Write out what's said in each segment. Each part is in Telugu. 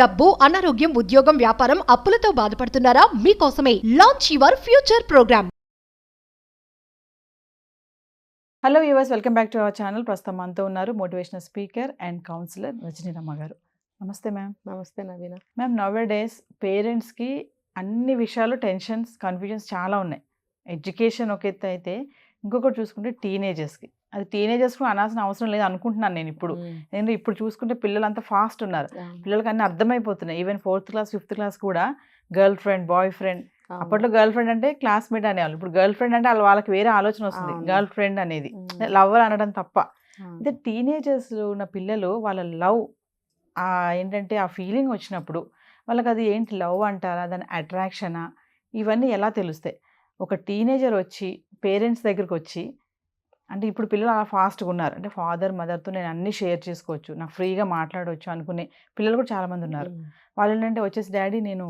డబ్బు, అనారోగ్యం, ఉద్యోగం, వ్యాపారం, అప్పులతో బాధపడుతున్నారా? మీకోసమే launch your future program. Hello viewers, welcome back to our channel. ప్రస్తుతం మనతో ఉన్నారు motivational speaker and counsellor Rajaniramma గారు. నమస్తే మ్యామ్. నమస్తే నవీన. మ్యామ్, నవ్ డేస్ పేరెంట్స్కి అన్ని విషయాలు టెన్షన్స్, కన్ఫ్యూజన్స్ చాలా ఉన్నాయి. ఎడ్యుకేషన్ ఒక ఎత్తు అయితే, ఇంకొకటి చూసుకుంటే టీనేజర్స్కి, అది టీనేజర్స్ కూడా అనాల్సిన అవసరం లేదు అనుకుంటున్నాను నేను ఇప్పుడు. నేను ఇప్పుడు చూసుకుంటే పిల్లలు అంతా ఫాస్ట్ ఉన్నారు, పిల్లలకి అన్నీ అర్థమైపోతున్నాయి. Even 4th class 5th class కూడా గర్ల్ ఫ్రెండ్, బాయ్ ఫ్రెండ్. అప్పట్లో గర్ల్ ఫ్రెండ్ అంటే క్లాస్మేట్ అనేవాళ్ళు, ఇప్పుడు గర్ల్ ఫ్రెండ్ అంటే వాళ్ళకి వేరే ఆలోచన వస్తుంది. గర్ల్ ఫ్రెండ్ అనేది లవర్ అనడం తప్ప. అయితే టీనేజర్స్ ఉన్న పిల్లలు వాళ్ళ లవ్ ఏంటంటే ఆ ఫీలింగ్ వచ్చినప్పుడు వాళ్ళకి అది ఏంటి లవ్ అంటారా, దాని అట్రాక్షనా, ఇవన్నీ ఎలా తెలుస్తాయి? ఒక టీనేజర్ వచ్చి పేరెంట్స్ దగ్గరికి వచ్చి, అంటే ఇప్పుడు పిల్లలు అలా ఫాస్ట్గా ఉన్నారు, అంటే ఫాదర్ మదర్తో నేను అన్నీ షేర్ చేసుకోవచ్చు, నాకు ఫ్రీగా మాట్లాడవచ్చు అనుకునే పిల్లలు కూడా చాలామంది ఉన్నారు. వాళ్ళు ఏంటంటే వచ్చేసి, డాడీ నేను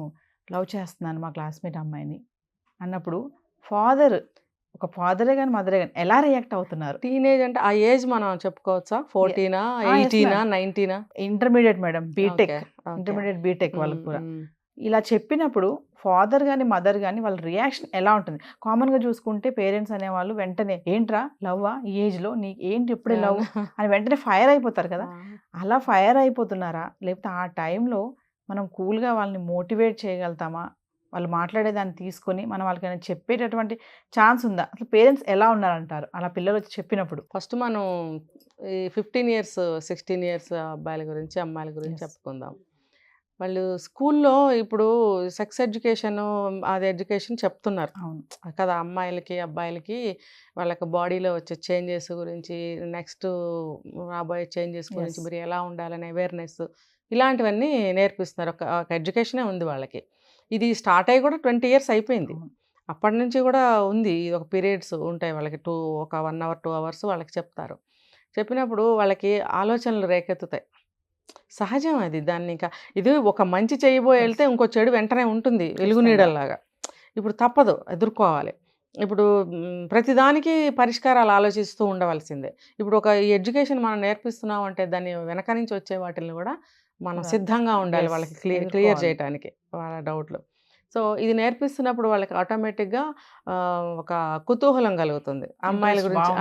లవ్ చేస్తున్నాను మా క్లాస్మేట్ అమ్మాయిని అన్నప్పుడు ఒక ఫాదరే కానీ మదరే కానీ ఎలా రియాక్ట్ అవుతున్నారు? టీనేజ్ అంటే ఆ ఏజ్ మనం చెప్పుకోవచ్చా? 14, 18, 19? Intermediate madam, B Tech, intermediate B Tech వాళ్ళకి కూడా. ఇలా చెప్పినప్పుడు ఫాదర్ కానీ మదర్ కానీ వాళ్ళ రియాక్షన్ ఎలా ఉంటుంది? కామన్గా చూసుకుంటే పేరెంట్స్ అనేవాళ్ళు వెంటనే ఏంట్రా లవ్వా ఈ ఏజ్లో, నీకు ఏంటి ఇప్పుడే లవ్ అని వెంటనే ఫైర్ అయిపోతారు కదా. అలా ఫైర్ అయిపోతున్నారా, లేకపోతే ఆ టైంలో మనం కూల్గా వాళ్ళని మోటివేట్ చేయగలుగుతామా? వాళ్ళు మాట్లాడేదాన్ని తీసుకొని మనం వాళ్ళకైనా చెప్పేటటువంటి ఛాన్స్ ఉందా? అసలు పేరెంట్స్ ఎలా ఉన్నారంటారు అలా పిల్లలు వచ్చి చెప్పినప్పుడు? ఫస్ట్ మనం ఈ 15 years 16 years అబ్బాయిల గురించి అమ్మాయిల గురించి చెప్పుకుందాం. వాళ్ళు స్కూల్లో ఇప్పుడు సెక్స్ ఎడ్యుకేషన్, అది ఎడ్యుకేషన్ చెప్తున్నారు. అవును కదా, అమ్మాయిలకి అబ్బాయిలకి వాళ్ళకి బాడీలో వచ్చే చేంజెస్ గురించి, నెక్స్ట్ రాబోయే చేంజెస్ గురించి మీరు ఎలా ఉండాలనే అవేర్నెస్, ఇలాంటివన్నీ నేర్పిస్తున్నారు. ఒక ఎడ్యుకేషనే ఉంది వాళ్ళకి. ఇది స్టార్ట్ అయ్యి కూడా 20 years అయిపోయింది. అప్పటి నుంచి కూడా ఉంది. ఇది ఒక పీరియడ్స్ ఉంటాయి వాళ్ళకి, ఒక 1 hour 2 hours వాళ్ళకి చెప్తారు. చెప్పినప్పుడు వాళ్ళకి ఆలోచనలు రేకెత్తుతాయి. సహజం అది. దాన్ని ఇంకా ఇది ఒక మంచి చేయబోయి వెళ్తే ఇంకో చెడు వెంటనే ఉంటుంది, వెలుగునీడల్లాగా. ఇప్పుడు తప్పదు, ఎదుర్కోవాలి. ఇప్పుడు ప్రతిదానికి పరిష్కారాలు ఆలోచిస్తూ ఉండవలసిందే. ఇప్పుడు ఒక ఎడ్యుకేషన్ మనం నేర్పిస్తున్నాం అంటే దాన్ని వెనక నుంచి వచ్చే వాటిని కూడా మనం సిద్ధంగా ఉండాలి వాళ్ళకి క్లియర్ చేయడానికి వాళ్ళ డౌట్లు. సో ఇది నేర్పిస్తున్నప్పుడు వాళ్ళకి ఆటోమేటిక్గా ఒక కుతూహలం కలుగుతుంది. అమ్మాయిల గురించి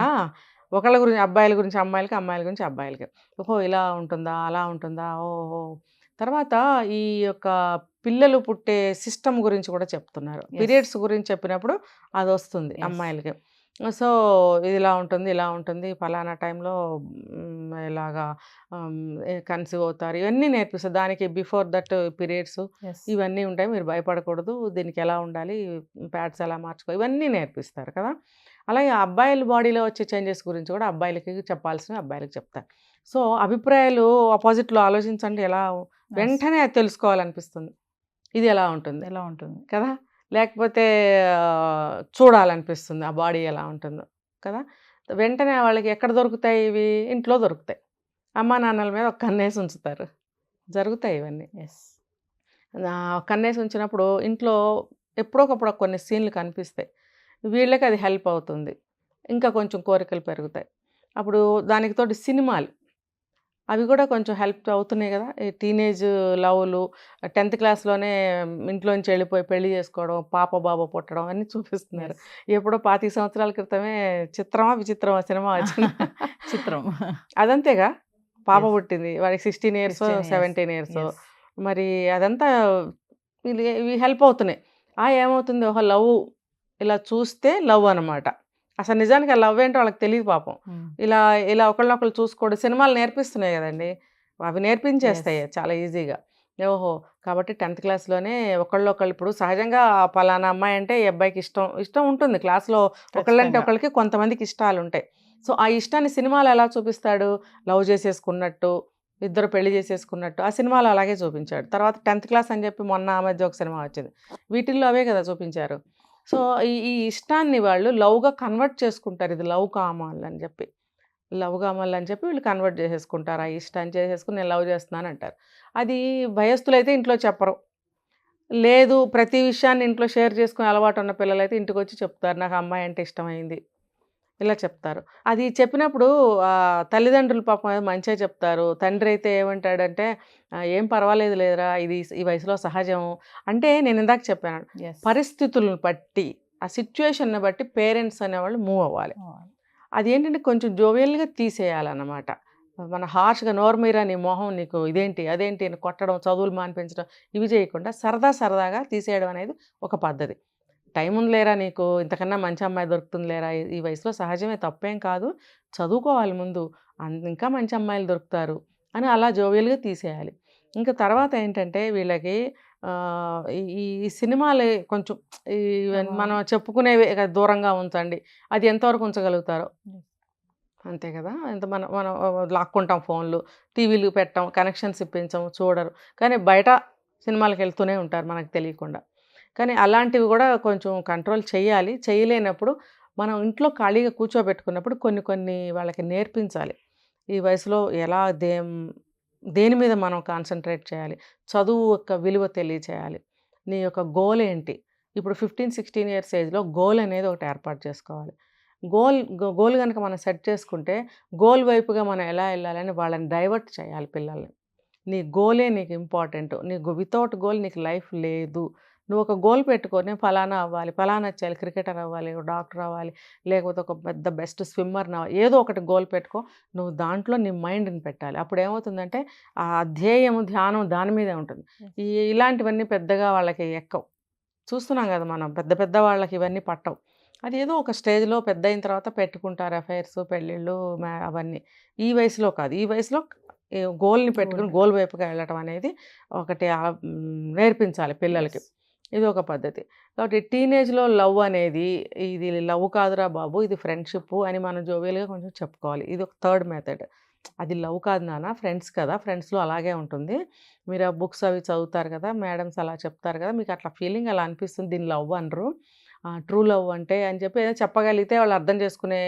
ఒకళ్ళ గురించి, అబ్బాయిల గురించి అమ్మాయిలకి, అమ్మాయిల గురించి అబ్బాయిలకి. ఓహో ఇలా ఉంటుందా, అలా ఉంటుందా, ఓహో. తర్వాత ఈ యొక్క పిల్లలు పుట్టే సిస్టమ్ గురించి కూడా చెప్తున్నారు. పీరియడ్స్ గురించి చెప్పినప్పుడు అది వస్తుంది అమ్మాయిలకి. సో ఇది ఇలా ఉంటుంది, ఇలా ఉంటుంది, ఫలానా టైంలో ఇలాగా కన్సీవ్ అవుతారు, ఇవన్నీ నేర్పిస్తారు. దానికి బిఫోర్ దట్ పీరియడ్స్ ఇవన్నీ ఉంటాయి, మీరు భయపడకూడదు, దీనికి ఎలా ఉండాలి, ప్యాడ్స్ ఎలా మార్చుకో, ఇవన్నీ నేర్పిస్తారు కదా. అలాగే అబ్బాయిల బాడీలో వచ్చే చేంజెస్ గురించి కూడా అబ్బాయిలకి చెప్పాల్సినవి అబ్బాయిలకి చెప్తారు. సో అభిప్రాయాలు ఆపోజిట్లో ఆలోచించండి, ఎలా వెంటనే అది తెలుసుకోవాలనిపిస్తుంది, ఇది ఎలా ఉంటుంది కదా, లేకపోతే చూడాలనిపిస్తుంది ఆ బాడీ ఎలా ఉంటుందో కదా. వెంటనే వాళ్ళకి ఎక్కడ దొరుకుతాయి ఇవి? ఇంట్లో దొరుకుతాయి. అమ్మా నాన్నల మీద ఒక కన్నేసి ఉంచుతారు, జరుగుతాయి ఇవన్నీ. కన్నేసి ఉంచినప్పుడు ఇంట్లో ఎప్పుడొకప్పుడు కొన్ని సీన్లు కనిపిస్తాయి, వీళ్ళకి అది హెల్ప్ అవుతుంది, ఇంకా కొంచెం కోరికలు పెరుగుతాయి. అప్పుడు దానికి తోటి సినిమాలు అవి కూడా కొంచెం హెల్ప్ అవుతున్నాయి కదా. ఈ టీనేజ్ లవ్లు 10th క్లాస్లోనే ఇంట్లోంచి వెళ్ళిపోయి పెళ్లి చేసుకోవడం, పాప బాబు పుట్టడం అన్నీ చూపిస్తున్నారు. ఎప్పుడో 25 సంవత్సరాల క్రితమే చిత్రమా విచిత్రమా సినిమా వచ్చింది, చిత్రం అదంతేగా. పాప పుట్టింది, వాడికి 16 years 17 years. మరి అదంతా ఇవి హెల్ప్ అవుతున్నాయి. ఏమవుతుంది, ఒక లవ్ ఇలా చూస్తే లవ్ అనమాట. అసలు నిజానికి ఆ లవ్ ఏంటో వాళ్ళకి తెలియదు పాపం. ఇలా ఒకళ్ళనొకళ్ళు చూసుకోవడం సినిమాలు నేర్పిస్తున్నాయి కదండి, అవి నేర్పించేస్తాయి చాలా ఈజీగా. ఓహో, కాబట్టి 10th క్లాస్లోనే ఒకళ్ళొకళ్ళు, ఇప్పుడు సహజంగా పలానా అమ్మాయి అంటే ఈ అబ్బాయికి ఇష్టం ఉంటుంది. క్లాస్లో ఒకళ్ళంటే ఒకళ్ళకి కొంతమందికి ఇష్టాలు ఉంటాయి. సో ఆ ఇష్టాన్ని సినిమాలో ఎలా చూపిస్తాడు, లవ్ చేసేసుకున్నట్టు, ఇద్దరు పెళ్లి చేసేసుకున్నట్టు ఆ సినిమాలో అలాగే చూపించాడు. తర్వాత 10th క్లాస్ అని చెప్పి మొన్న ఆ మధ్య ఒక సినిమా వచ్చింది, వీటిల్లో అవే కదా చూపించారు. సో ఈ ఇష్టాన్ని వాళ్ళు లవ్గా కన్వర్ట్ చేసుకుంటారు. ఇది లవ్ కామాలి అని చెప్పి వీళ్ళు కన్వర్ట్ చేసేసుకుంటారు. ఆ ఇష్టాన్ని చేసేసుకుని నేను లవ్ చేస్తున్నాను అంటారు. అది భయస్థులైతే ఇంట్లో చెప్పరు. లేదు, ప్రతి విషయాన్ని ఇంట్లో షేర్ చేసుకుని అలవాటు ఉన్న పిల్లలైతే ఇంటికి వచ్చి చెప్తారు, నాకు అమ్మాయి అంటే ఇష్టమైంది, ఇలా చెప్తారు. అది చెప్పినప్పుడు తల్లిదండ్రులు పాపం మంచిగా చెప్తారు. తండ్రి అయితే ఏమంటాడంటే "ఏం పర్వాలేదు లేదురా, ఇది ఈ వయసులో సహజం." అంటే నేను ఇందాక చెప్పాను, Yes. పరిస్థితులను బట్టి, ఆ సిట్యుయేషన్‌ని బట్టి పేరెంట్స్ అనేవాళ్ళు మూవ్ అవ్వాలి. అదేంటంటే కొంచెం జోవియల్‌గా తీసేయాలన్నమాట. మన హార్ష్‌గా "నోరు మీరా, నీ మొహం నీకు ఇదేంటి, అదేంటి" అని కొట్టడం, చదువులు మానిపించడం ఇవి చేయకుండా సరదాగా తీసేయడం అనేది ఒక పద్ధతి. టైం ఉంది లేరా నీకు, ఇంతకన్నా మంచి అమ్మాయి దొరుకుతుంది లేరా, ఈ వయసులో సహజమే, తప్పేం కాదు, చదువుకోవాలి ముందు, ఇంకా మంచి అమ్మాయిలు దొరుకుతారు అని అలా జోవియల్‌గా తీసేయాలి. ఇంకా తర్వాత ఏంటంటే వీళ్ళకి ఈ ఈ సినిమాలు కొంచెం మనం చెప్పుకునేవి దూరంగా ఉంచండి. అది ఎంతవరకు ఉంచగలుగుతారో అంతే కదా. ఎంత మనం మనం లాక్కుంటాం ఫోన్లు, టీవీలు పెట్టాం, కనెక్షన్స్ ఇప్పించాం, చూడరు. కానీ బయట సినిమాలకు వెళ్తూనే ఉంటారు మనకు తెలియకుండా. కానీ అలాంటివి కూడా కొంచెం కంట్రోల్ చేయాలి. చేయలేనప్పుడు మనం ఇంట్లో ఖాళీగా కూర్చోబెట్టుకున్నప్పుడు కొన్ని వాళ్ళకి నేర్పించాలి. ఈ వయసులో ఎలా దేని మీద మనం కాన్సన్ట్రేట్ చేయాలి, చదువు యొక్క విలువ తెలియచేయాలి, నీ యొక్క గోల్ ఏంటి. ఇప్పుడు 15-16 ఇయర్స్ ఏజ్లో గోల్ అనేది ఒకటి ఏర్పాటు చేసుకోవాలి. గోల్ కనుక మనం సెట్ చేసుకుంటే గోల్ వైపుగా మనం ఎలా వెళ్ళాలని వాళ్ళని డైవర్ట్ చేయాలి పిల్లల్ని. నీ గోలే నీకు ఇంపార్టెంట్. వితౌట్ గోల్ నీకు లైఫ్ లేదు. నువ్వు ఒక గోల్ పెట్టుకొని ఫలానా అవ్వాలి, ఫలానా చేయాలి, క్రికెటర్ అవ్వాలి, డాక్టర్ అవ్వాలి, లేకపోతే ఒక పెద్ద బెస్ట్ స్విమ్మర్ని అవ్వాలి, ఏదో ఒకటి గోల్ పెట్టుకో. నువ్వు దాంట్లో నీ మైండ్ని పెట్టాలి. అప్పుడు ఏమవుతుందంటే ఆ ధ్యేయము, ధ్యానం దాని మీదే ఉంటుంది. ఇలాంటివన్నీ పెద్దగా వాళ్ళకి ఎక్కవు. చూస్తున్నాం కదా మనం, పెద్ద వాళ్ళకి ఇవన్నీ పట్టవు. అది ఏదో ఒక స్టేజ్లో పెద్ద అయిన తర్వాత పెట్టుకుంటారు అఫైర్స్, పెళ్ళిళ్ళు, అవన్నీ. ఈ వయసులో కాదు. ఈ వయసులో గోల్ని పెట్టుకుని గోల్ వైపుగా వెళ్ళటం అనేది ఒకటి నేర్పించాలి పిల్లలకి. ఇది ఒక పద్ధతి. కాబట్టి టీనేజ్లో లవ్ అనేది ఇది లవ్ కాదురా బాబు, ఇది ఫ్రెండ్షిప్ అని మనం జోవియల్గా కొంచెం చెప్పుకోవాలి. ఇది ఒక థర్డ్ మెథడ్. అది లవ్ కాదు నాన్న, ఫ్రెండ్స్ కదా, ఫ్రెండ్స్లో అలాగే ఉంటుంది, మీరు ఆ బుక్స్ అవి చదువుతారు కదా, మేడమ్స్ అలా చెప్తారు కదా, మీకు అట్లా ఫీలింగ్ అలా అనిపిస్తుంది, దీన్ని లవ్ అనరు, ట్రూ లవ్ అంటే అని చెప్పి ఏదో చెప్పగలిగితే వాళ్ళు అర్థం చేసుకునే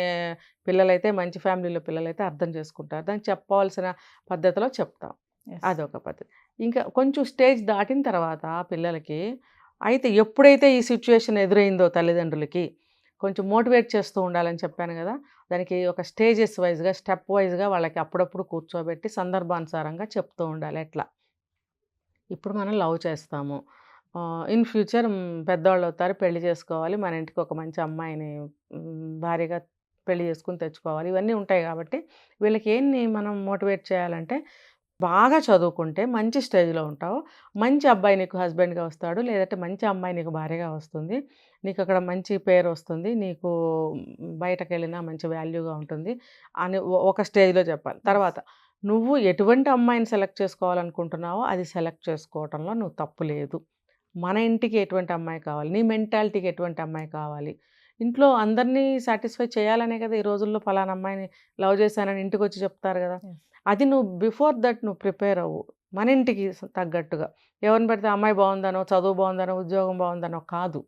పిల్లలైతే, మంచి ఫ్యామిలీలో పిల్లలైతే అర్థం చేసుకుంటారు. దానికి చెప్పవలసిన పద్ధతిలో చెప్తాం. అదొక పద్ధతి. ఇంకా కొంచెం స్టేజ్ దాటిన తర్వాత పిల్లలకి అయితే ఎప్పుడైతే ఈ సిచ్యువేషన్ ఎదురైందో తల్లిదండ్రులకి కొంచెం మోటివేట్ చేస్తూ ఉండాలని చెప్పాను కదా, దానికి ఒక స్టేజెస్ వైజ్గా, స్టెప్ వైజ్గా వాళ్ళకి అప్పుడప్పుడు కూర్చోబెట్టి సందర్భానుసారంగా చెప్తూ ఉండాలి. ఎట్లా ఇప్పుడు మనం లవ్ చేస్తాము, ఇన్ ఫ్యూచర్ పెద్దవాళ్ళు అవుతారు, పెళ్లి చేసుకోవాలి, మన ఇంటికి ఒక మంచి అమ్మాయిని భారీగా పెళ్లి చేసుకుని తెచ్చుకోవాలి, ఇవన్నీ ఉంటాయి. కాబట్టి వీళ్ళకి ఏంటి మనం మోటివేట్ చేయాలంటే, బాగా చదువుకుంటే మంచి స్టేజ్లో ఉంటావు, మంచి అబ్బాయి నీకు హస్బెండ్గా వస్తాడు, లేదంటే మంచి అమ్మాయి నీకు భార్యగా వస్తుంది, నీకు అక్కడ మంచి పేరు వస్తుంది, నీకు బయటకు వెళ్ళినా మంచి వాల్యూగా ఉంటుంది అని ఒక స్టేజ్లో చెప్పాలి. తర్వాత నువ్వు ఎటువంటి అమ్మాయిని సెలెక్ట్ చేసుకోవాలనుకుంటున్నావో అది సెలెక్ట్ చేసుకోవటంలో నువ్వు తప్పు లేదు. మన ఇంటికి ఎటువంటి అమ్మాయి కావాలి, నీ మెంటాలిటీకి ఎటువంటి అమ్మాయి కావాలి, ఇంట్లో అందరినీ సాటిస్ఫై చేయాలనే కదా ఈ రోజుల్లో ఫలానా అమ్మాయిని లవ్ చేశానని ఇంటికి వచ్చి చెప్తారు కదా. అది నువ్వు బిఫోర్ దట్ నువ్వు ప్రిపేర్ అవ్వు, మన ఇంటికి తగ్గట్టుగా. ఎవరిని పెడితే అమ్మాయి బాగుందనో, చదువు బాగుందనో, ఉద్యోగం బాగుందనో కాదు,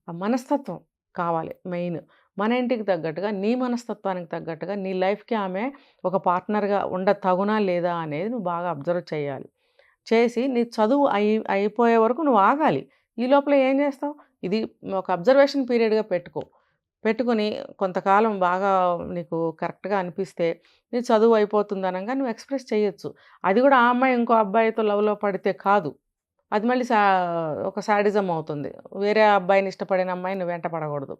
ఆ మనస్తత్వం కావాలి మెయిన్. మన ఇంటికి తగ్గట్టుగా, నీ మనస్తత్వానికి తగ్గట్టుగా, నీ లైఫ్కి ఆమె ఒక పార్ట్నర్గా తగునా లేదా అనేది నువ్వు బాగా అబ్జర్వ్ చేయాలి. చేసి నీ చదువు అయిపోయే వరకు నువ్వు ఆగాలి. ఈ లోపల ఏం చేస్తావు, ఇది ఒక అబ్జర్వేషన్ పీరియడ్గా పెట్టుకొని కొంతకాలం బాగా నీకు కరెక్ట్గా అనిపిస్తే నీ చదువు అయిపోతుంది అనగా నువ్వు ఎక్స్ప్రెస్ చేయొచ్చు. అది కూడా ఆ అమ్మాయి ఇంకో అబ్బాయితో లవ్లో పడితే కాదు, అది మళ్ళీ ఒక సాడిజం అవుతుంది. వేరే అబ్బాయిని ఇష్టపడిన అమ్మాయి నువ్వు వెంట పడకూడదు.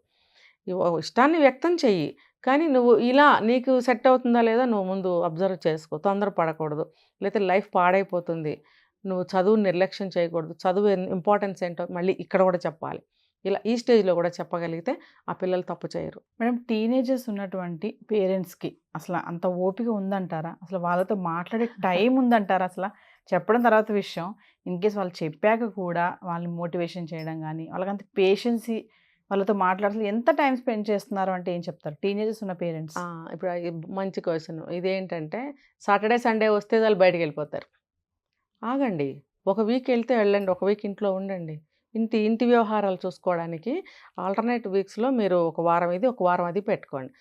ఇష్టాన్ని వ్యక్తం చెయ్యి, కానీ నువ్వు ఇలా నీకు సెట్ అవుతుందా లేదా నువ్వు ముందు అబ్జర్వ్ చేసుకో. తొందర పడకూడదు, లేకపోతే లైఫ్ పాడైపోతుంది. నువ్వు చదువుని నిర్లక్ష్యం చేయకూడదు. చదువు ఇంపార్టెన్స్ ఏంటో మళ్ళీ ఇక్కడ కూడా చెప్పాలి. ఇలా ఈ స్టేజ్లో కూడా చెప్పగలిగితే ఆ పిల్లలు తప్పు చేయరు. మేడం, టీనేజర్స్ ఉన్నటువంటి పేరెంట్స్కి అసలు అంత ఓపిక ఉందంటారా? అసలు వాళ్ళతో మాట్లాడే టైం ఉందంటారా? అసలు చెప్పడం తర్వాత విషయం, ఇన్ కేస్ వాళ్ళు చెప్పాక కూడా వాళ్ళని మోటివేషన్ చేయడం కానీ, వాళ్ళకంత పేషెన్సీ, వాళ్ళతో మాట్లాడాలి, ఎంత టైం స్పెండ్ చేస్తున్నారు అంటే ఏం చెప్తారు టీనేజర్స్ ఉన్న పేరెంట్స్? ఇప్పుడు మంచి క్వశ్చన్. ఇదేంటంటే సాటర్డే సండే వస్తే వాళ్ళు బయటకు వెళ్ళిపోతారు. ఆగండి, ఒక వీక్ వెళ్తే వెళ్ళండి, ఒక వీక్ ఇంట్లో ఉండండి. ఇంటి వ్యవహారాలు చూసుకోవడానికి ఆల్టర్నేట్ వీక్స్లో మీరు ఒక వారం ఇది, ఒక వారం అది పెట్టుకోండి.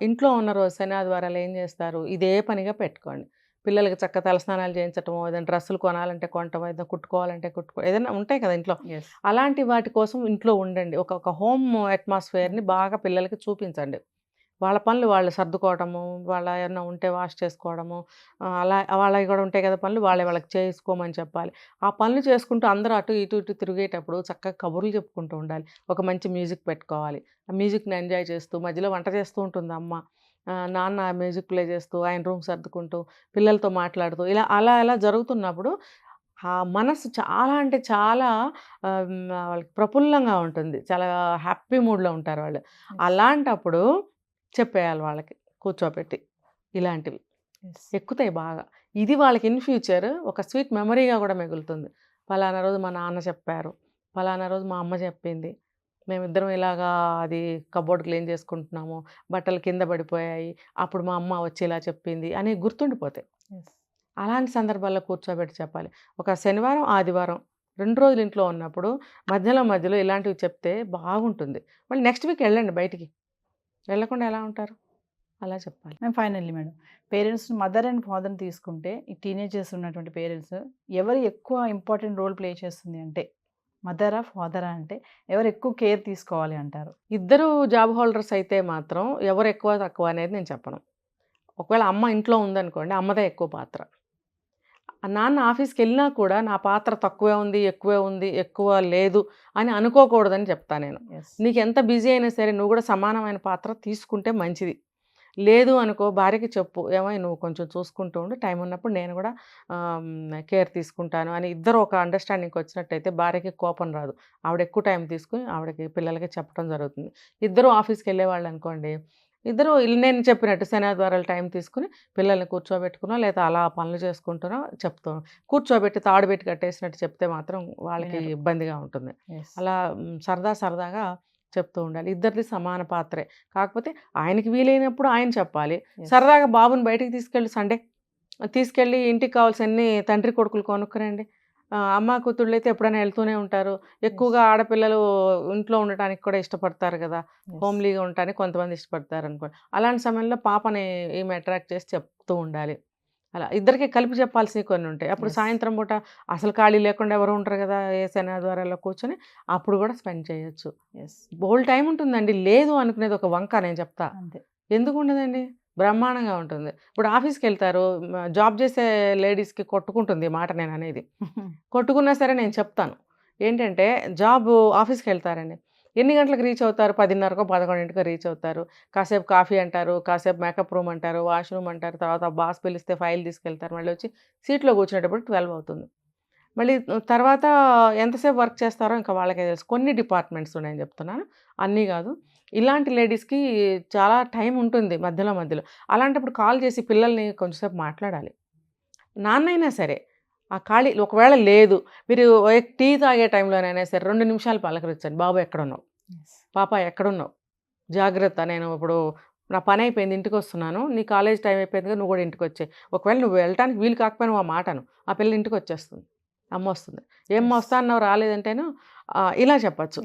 ఇంట్లో ఉన్న రోజు శని ఆదివారాలు ఏం చేస్తారు, ఇదే పనిగా పెట్టుకోండి. పిల్లలకి చక్కగా తలస్నానాలు చేయించటమో, ఏదైనా డ్రెస్సులు కొనాలంటే కొనటం, ఏదైనా కుట్టుకోవాలంటే ఏదైనా ఉంటాయి కదా ఇంట్లో, అలాంటి వాటి కోసం ఇంట్లో ఉండండి. ఒక హోమ్ అట్మాస్ఫియర్ని బాగా పిల్లలకి చూపించండి. వాళ్ళ పనులు వాళ్ళు సర్దుకోవడము, వాళ్ళ ఏమన్నా ఉంటే వాష్ చేసుకోవడము, అలా వాళ్ళవి కూడా ఉంటాయి కదా పనులు, వాళ్ళకి చేసుకోమని చెప్పాలి. ఆ పనులు చేసుకుంటూ అందరూ అటు ఇటు తిరిగేటప్పుడు చక్కగా కబుర్లు చెప్పుకుంటూ ఉండాలి. ఒక మంచి మ్యూజిక్ పెట్టుకోవాలి. ఆ మ్యూజిక్ని ఎంజాయ్ చేస్తూ మధ్యలో వంట చేస్తూ ఉంటుంది అమ్మ, నాన్న మ్యూజిక్ ప్లే చేస్తూ ఆయన రూమ్ సర్దుకుంటూ పిల్లలతో మాట్లాడుతూ అలా జరుగుతున్నప్పుడు ఆ మనసు చాలా అంటే చాలా వాళ్ళకి ప్రఫుల్లంగా ఉంటుంది. చాలా హ్యాపీ మూడ్‌లో ఉంటారు వాళ్ళు. అలాంటప్పుడు చెప్పేయాలి వాళ్ళకి కూర్చోపెట్టి ఇలాంటివి. ఎక్కుతాయి బాగా. ఇది వాళ్ళకి ఇన్ ఫ్యూచర్ ఒక స్వీట్ మెమరీగా కూడా మిగులుతుంది. పలానా రోజు మా నాన్న చెప్పారు, పలానా రోజు మా అమ్మ చెప్పింది, మేమిద్దరం ఇలాగా అది కబోర్డ్ క్లీన్ చేసుకుంటున్నాము, బట్టలు కింద పడిపోయాయి, అప్పుడు మా అమ్మ వచ్చి ఇలా చెప్పింది అని గుర్తుండిపోతాయి. అలాంటి సందర్భాల్లో కూర్చోబెట్టి చెప్పాలి. ఒక శనివారం, ఆదివారం 2 రోజులు ఇంట్లో ఉన్నప్పుడు మధ్యలో ఇలాంటివి చెప్తే బాగుంటుంది. మళ్ళీ నెక్స్ట్ వీక్ వెళ్ళండి బయటికి. వెళ్ళకుండా ఎలా ఉంటారు? అలా చెప్పాలి. మేము finally madam, parents mother and ఫాదర్ని తీసుకుంటే ఈ టీనేజర్స్ ఉన్నటువంటి పేరెంట్స్ ఎవరు ఎక్కువ ఇంపార్టెంట్ రోల్ ప్లే చేస్తుంది అంటే, మదరా ఫాదరా అంటే ఎవరు ఎక్కువ కేర్ తీసుకోవాలి అంటారు? ఇద్దరు జాబ్ హోల్డర్స్ అయితే మాత్రం ఎవరు ఎక్కువ తక్కువ అనేది నేను చెప్పను. ఒకవేళ అమ్మ ఇంట్లో ఉందనుకోండి, అమ్మదే ఎక్కువ పాత్ర. నాన్న ఆఫీస్కి వెళ్ళినా కూడా నా పాత్ర తక్కువే ఉంది, ఎక్కువే ఉంది, ఎక్కువ లేదు అని అనుకోకూడదని చెప్తాను నేను. నీకు ఎంత బిజీ అయినా సరే నువ్వు కూడా సమానమైన పాత్ర తీసుకుంటే మంచిది. లేదు అనుకో, భార్యకి చెప్పు, ఏమై నువ్వు కొంచెం చూసుకుంటూ ఉండు, టైం ఉన్నప్పుడు నేను కూడా కేర్ తీసుకుంటాను అని ఇద్దరు ఒక అండర్స్టాండింగ్కి వచ్చినట్టయితే భార్యకి కోపం రాదు. ఆవిడ ఎక్కువ టైం తీసుకుని ఆవిడకి పిల్లలకి చెప్పడం జరుగుతుంది. ఇద్దరు ఆఫీస్కి వెళ్ళేవాళ్ళు అనుకోండి, ఇద్దరు నేను చెప్పినట్టు శనివారాలు టైం తీసుకుని పిల్లల్ని కూర్చోబెట్టుకున్నా లేదా అలా పనులు చేసుకుంటున్నా చెప్తాను. కూర్చోబెట్టి తాడు పెట్టి కట్టేసినట్టు చెప్తే మాత్రం వాళ్ళకి ఇబ్బందిగా ఉంటుంది. అలా సరదాగా చెప్తూ ఉండాలి. ఇద్దరిది సమాన పాత్రే. కాకపోతే ఆయనకి వీలైనప్పుడు ఆయన చెప్పాలి. సరదాగా బాబుని బయటికి తీసుకెళ్ళి సండే తీసుకెళ్ళి ఇంటికి కావాల్సినన్ని తండ్రి కొడుకులు కొనుక్కురండి. అమ్మ కూతుళ్ళు అయితే ఎప్పుడైనా వెళ్తూనే ఉంటారు. ఎక్కువగా ఆడపిల్లలు ఇంట్లో ఉండటానికి కూడా ఇష్టపడతారు కదా, హోమ్లీగా ఉండటానికి కొంతమంది ఇష్టపడతారు అనుకోండి. అలాంటి సమయంలో పాపని ఏమి అట్రాక్ట్ చేసి చెప్తూ ఉండాలి. అలా ఇద్దరికి కలిపి చెప్పాల్సినవి కొన్ని ఉంటాయి. అప్పుడు సాయంత్రం పూట అసలు ఖాళీ లేకుండా ఎవరు ఉంటారు కదా, ఏ శనివారాల్లో కూర్చొని అప్పుడు కూడా స్పెండ్ చేయొచ్చు. బోల్డ్ టైం ఉంటుందండి. లేదు అనుకునేది ఒక వంక నేను చెప్తా. ఎందుకు ఉండదండి? బ్రహ్మాండంగా ఉంటుంది. ఇప్పుడు ఆఫీస్కి వెళ్తారు, జాబ్ చేసే లేడీస్కి కొట్టుకుంటుంది ఈ మాట నేను అనేది. కొట్టుకున్నా సరే నేను చెప్తాను ఏంటంటే, ఆఫీస్కి వెళ్తారండి, ఎన్ని గంటలకు రీచ్ అవుతారు? 10:30కో 11కో రీచ్ అవుతారు. కాసేపు కాఫీ అంటారు, కాసేపు మేకప్ రూమ్ అంటారు, వాష్రూమ్ అంటారు, తర్వాత బాస్ పిలిస్తే ఫైల్ తీసుకెళ్తారు, మళ్ళీ వచ్చి సీట్లో కూర్చునేటప్పుడు 12 అవుతుంది. మళ్ళీ తర్వాత ఎంతసేపు వర్క్ చేస్తారో ఇంకా వాళ్ళకే తెలుసు. కొన్ని డిపార్ట్మెంట్స్ ఉన్నాయని చెప్తున్నాను, అన్నీ కాదు. ఇలాంటి లేడీస్కి చాలా టైం ఉంటుంది మధ్యలో. అలాంటప్పుడు కాల్ చేసి పిల్లల్ని కొంచెంసేపు మాట్లాడాలి. నాన్నైనా సరే ఆ ఖాళీ ఒకవేళ లేదు, మీరు టీ తాగే టైంలోనైనా సరే 2 నిమిషాలు పలకరించండి. బాబు ఎక్కడున్నావు, పాప ఎక్కడున్నావు, జాగ్రత్త, నేను ఇప్పుడు నా పని అయిపోయింది ఇంటికి వస్తున్నాను, నీ కాలేజ్ టైం అయిపోయింది కదా, నువ్వు కూడా ఇంటికి వచ్చాయి. ఒకవేళ నువ్వు వెళ్ళటానికి వీలు కాకపోయినా ఆ మాటను, ఆ పిల్ల ఇంటికి వచ్చేస్తుంది, అమ్మ వస్తుంది. ఏం వస్తా అన్నావు రాలేదంటేను ఇలా చెప్పచ్చు.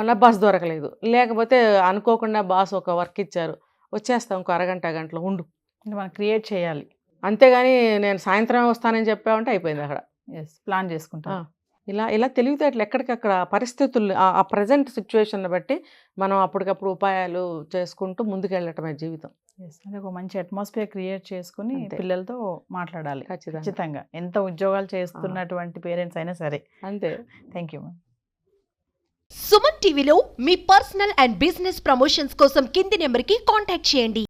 నా బస్ దొరకలేదు, లేకపోతే అనుకోకుండా బాస్ ఒక వర్క్ ఇచ్చారు, వచ్చేస్తాం ఇంకో గంటలో ఉండు, మనం క్రియేట్ చేయాలి. అంతేగాని నేను సాయంత్రమే వస్తానని చెప్పామంటే అయిపోయింది అక్కడ. ప్లాన్ చేసుకుంటాం. ఇలా తెలివితేటలు ఎక్కడికక్కడ పరిస్థితులు, ఆ ప్రజెంట్ సిచ్యువేషన్ బట్టి మనం అప్పటికప్పుడు ఉపాయాలు చేసుకుంటూ ముందుకెళ్ళటమే జీవితం. అంటే ఒక మంచి అట్మాస్ఫియర్ క్రియేట్ చేసుకుని పిల్లలతో మాట్లాడాలి. ఖచ్చితంగా. ఖచ్చితంగా ఎంత ఉద్యోగాలు చేస్తున్నటువంటి పేరెంట్స్ అయినా సరే. అంతే. Thank you. సుమన్ టీవీలో మీ పర్సనల్ అండ్ బిజినెస్ ప్రమోషన్స్ కోసం కింది నెంబర్కి కాంటాక్ట్ చేయండి.